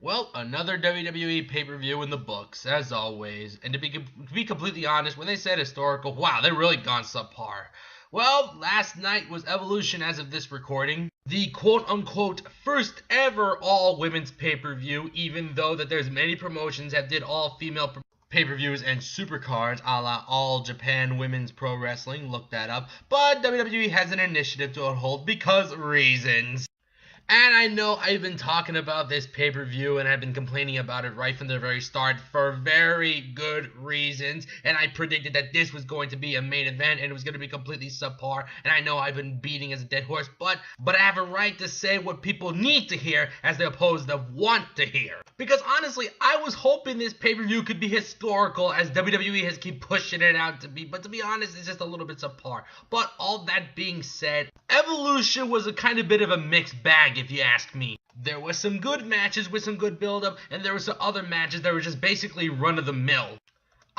Well, another WWE pay-per-view in the books, as always. And to be completely honest, when they said historical, wow, they really gone subpar. Well, last night was Evolution as of this recording. The quote-unquote first ever all-women's pay-per-view, even though that there's many promotions that did all-female pay-per-views and supercards a la All Japan Women's Pro Wrestling. Look that up. But WWE has an initiative to hold because reasons. And I know I've been talking about this pay-per-view and I've been complaining about it right from the very start for very good reasons. And I predicted that this was going to be a main event and it was going to be completely subpar. And I know I've been beating as a dead horse, but I have a right to say what people need to hear as opposed to want to hear. Because honestly, I was hoping this pay-per-view could be historical as WWE has keep pushing it out to be. But to be honest, it's just a little bit subpar. But all that being said, Evolution was a kind of bit of a mixed bag, if you ask me. There was some good matches with some good build-up, and there were some other matches that were just basically run-of-the-mill.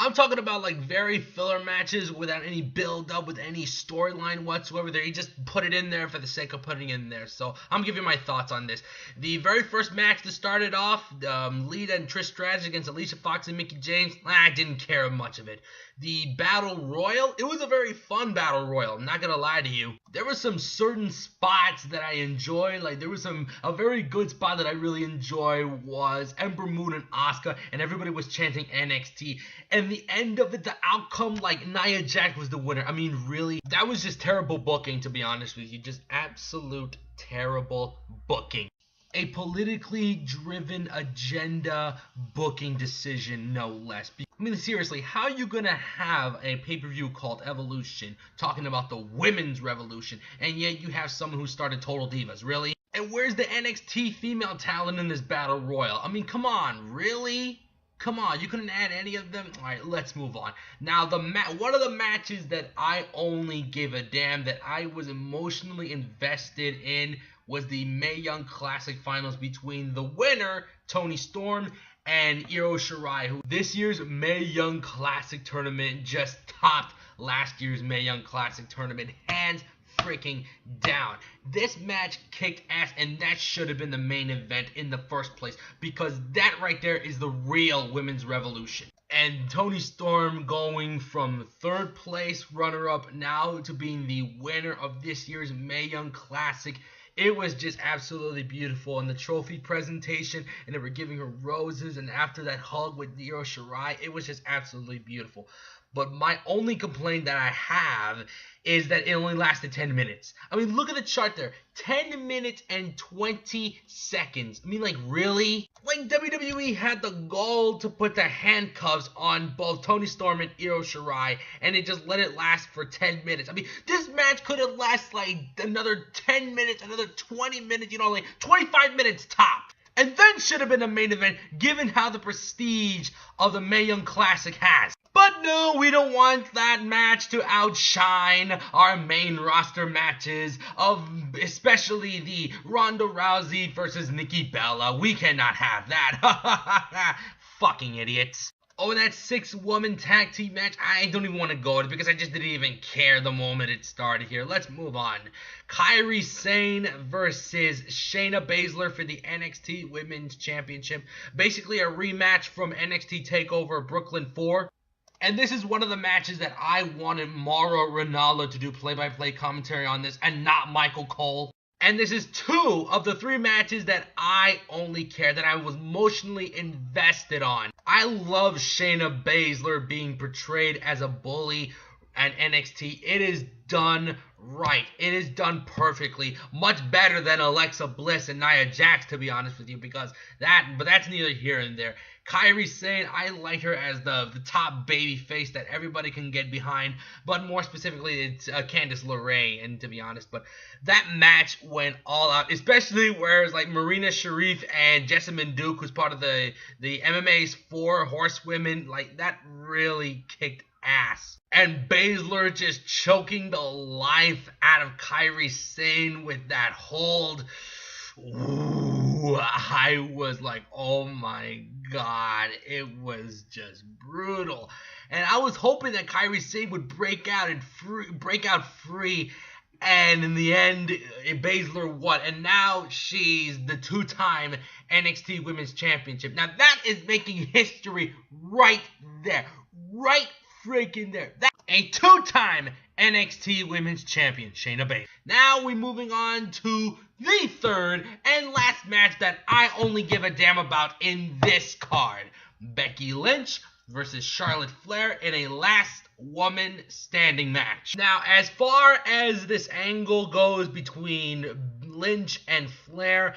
I'm talking about like very filler matches without any build-up, with any storyline whatsoever. They just put it in there for the sake of putting it in there. So I'm giving my thoughts on this. The very first match that started off, Lita and Trish Stratus against Alicia Fox and Mickie James, I didn't care much of it. The Battle Royal, it was a very fun Battle Royal, I'm not gonna lie to you. There were some certain spots that I enjoyed, like there was a very good spot that I really enjoy was Ember Moon and Asuka, and everybody was chanting NXT, and the end of it, the outcome, like Nia Jax was the winner. I mean, really, that was just terrible booking, to be honest with you, just absolute terrible booking. A politically driven agenda booking decision, no less. I mean, seriously, how are you gonna have a pay-per-view called Evolution talking about the women's revolution, and yet you have someone who started Total Divas, really? And where's the NXT female talent in this Battle Royal? I mean, come on, really? Come on, you couldn't add any of them? Alright, let's move on. Now, one of the matches that I only gave a damn, that I was emotionally invested in, was the Mae Young Classic Finals between the winner, Toni Storm, and Io Shirai, who this year's Mae Young Classic Tournament just topped last year's Mae Young Classic Tournament, hands freaking down. This match kicked ass, and that should have been the main event in the first place, because that right there is the real women's revolution. And Toni Storm going from third place runner-up now to being the winner of this year's Mae Young Classic. It was just absolutely beautiful, and the trophy presentation, and they were giving her roses, and after that hug with Io Shirai, it was just absolutely beautiful. But my only complaint that I have is that it only lasted 10 minutes. I mean, look at the chart there. 10 minutes and 20 seconds. I mean, like, really? Like, WWE had the goal to put the handcuffs on both Toni Storm and Io Shirai, and it just let it last for 10 minutes. I mean, this match could have lasted, like, another 10 minutes, another 20 minutes, you know, like, 25 minutes top. And then should have been a main event, given how the prestige of the Mae Young Classic has. But no, we don't want that match to outshine our main roster matches of especially the Ronda Rousey versus Nikki Bella. We cannot have that. Fucking idiots. Oh, that 6-woman tag team match, I don't even want to go to it because I just didn't even care the moment it started here. Let's move on. Kairi Sane versus Shayna Baszler for the NXT Women's Championship. Basically a rematch from NXT TakeOver Brooklyn 4. And this is one of the matches that I wanted Mauro Ranallo to do play-by-play commentary on this and not Michael Cole. And this is 2 of the 3 matches that I only care, that I was emotionally invested on. I love Shayna Baszler being portrayed as a bully at NXT. It is done right. It is done perfectly. Much better than Alexa Bliss and Nia Jax, to be honest with you, because but that's neither here and there. Kairi Sane, I like her as the top baby face that everybody can get behind, but more specifically, it's Candice LeRae, and to be honest, but that match went all out, especially whereas like Marina Sharif and Jessamyn Duke, who's part of the MMA's 4 Horsewomen, like that really kicked ass. And Baszler just choking the life out of Kairi Sane with that hold. Ooh, I was like, oh my god, it was just brutal. And I was hoping that Kairi Sane would break out free And in the end, Baszler won, and now she's the two-time NXT Women's Championship. Now that is making history right there. Right freaking there. That's a two-time NXT Women's Champion, Shayna Baszler. Now we're moving on to the third and last match that I only give a damn about in this card. Becky Lynch versus Charlotte Flair in a last woman standing match. Now, as far as this angle goes between Lynch and Flair,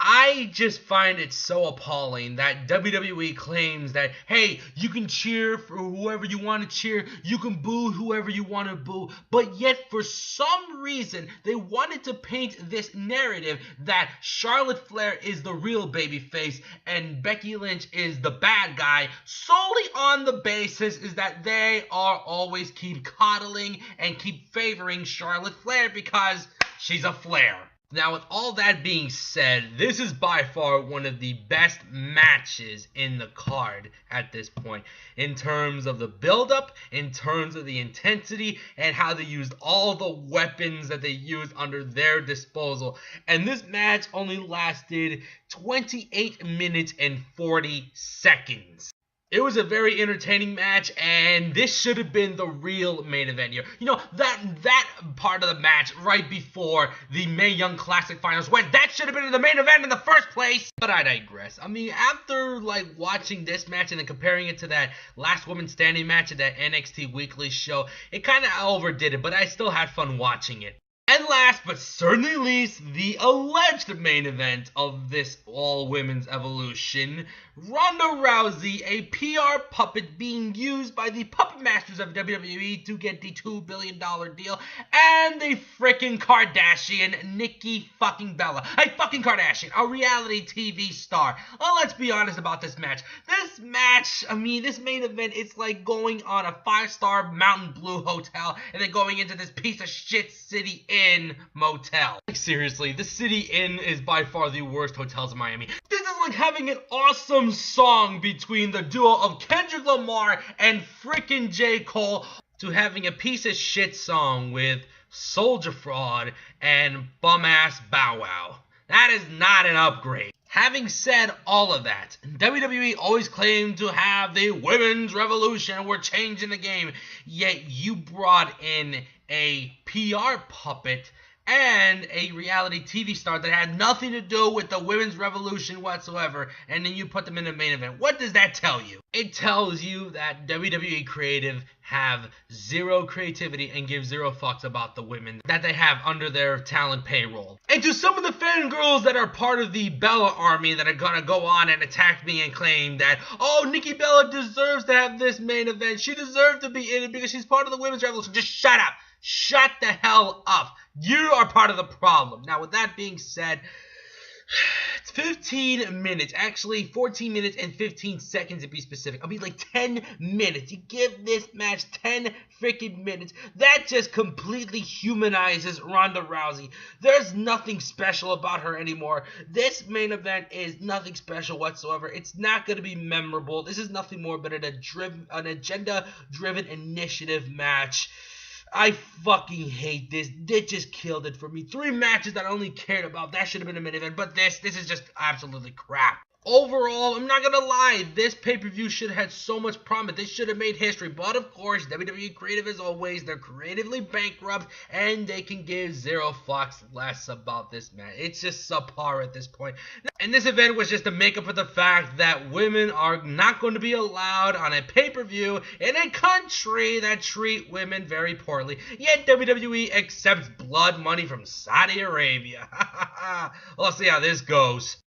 I just find it so appalling that WWE claims that, hey, you can cheer for whoever you want to cheer, you can boo whoever you want to boo, but yet for some reason they wanted to paint this narrative that Charlotte Flair is the real babyface and Becky Lynch is the bad guy, solely on the basis is that they are always keep coddling and keep favoring Charlotte Flair because she's a Flair. Now, with all that being said, this is by far one of the best matches in the card at this point, in terms of the build-up, in terms of the intensity, and how they used all the weapons that they used under their disposal. And this match only lasted 28 minutes and 40 seconds. It was a very entertaining match, and this should have been the real main event here. You know, that part of the match right before the Mae Young Classic Finals, when that should have been the main event in the first place. But I digress. I mean, after, like, watching this match and then comparing it to that last woman standing match at that NXT Weekly show, it kind of overdid it, but I still had fun watching it. And last but certainly least, the alleged main event of this all-women's Evolution, Ronda Rousey, a PR puppet being used by the puppet masters of WWE to get the $2 billion deal, and the frickin' Kardashian, Nikki fucking Bella. A fucking Kardashian, a reality TV star. Well, let's be honest about this match. This match, I mean, this main event, it's like going on a 5-star Mountain Blue hotel and then going into this piece of shit City Inn motel. Like, seriously, the City Inn is by far the worst hotels in Miami. This is like having an awesome song between the duo of Kendrick Lamar and frickin' J. Cole to having a piece of shit song with Soulja Fraud and bum-ass Bow Wow. That is not an upgrade. Having said all of that, WWE always claimed to have the women's revolution, we're changing the game, yet you brought in a PR puppet and a reality TV star that had nothing to do with the women's revolution whatsoever, and then you put them in the main event. What does that tell you? It tells you that WWE Creative have zero creativity and give zero fucks about the women that they have under their talent payroll. And to some of the fangirls that are part of the Bella army that are gonna go on and attack me and claim that, oh, Nikki Bella deserves to have this main event, she deserves to be in it because she's part of the women's revolution, just shut up. Shut the hell up. You are part of the problem. Now, with that being said, it's 15 minutes. Actually, 14 minutes and 15 seconds to be specific. I mean, like 10 minutes. You give this match 10 freaking minutes. That just completely humanizes Ronda Rousey. There's nothing special about her anymore. This main event is nothing special whatsoever. It's not going to be memorable. This is nothing more but an agenda-driven initiative match. I fucking hate this. They just killed it for me. 3 matches that I only cared about. That should have been a main event. But this is just absolutely crap. Overall, I'm not gonna lie, this pay-per-view should have had so much promise. They should have made history. But of course, WWE Creative, as always, they're creatively bankrupt, and they can give zero fucks less about this match. It's just Sub-Parr at this point. And this event was just to make up for the fact that women are not going to be allowed on a pay-per-view in a country that treat women very poorly. Yet WWE accepts blood money from Saudi Arabia. We'll see how this goes.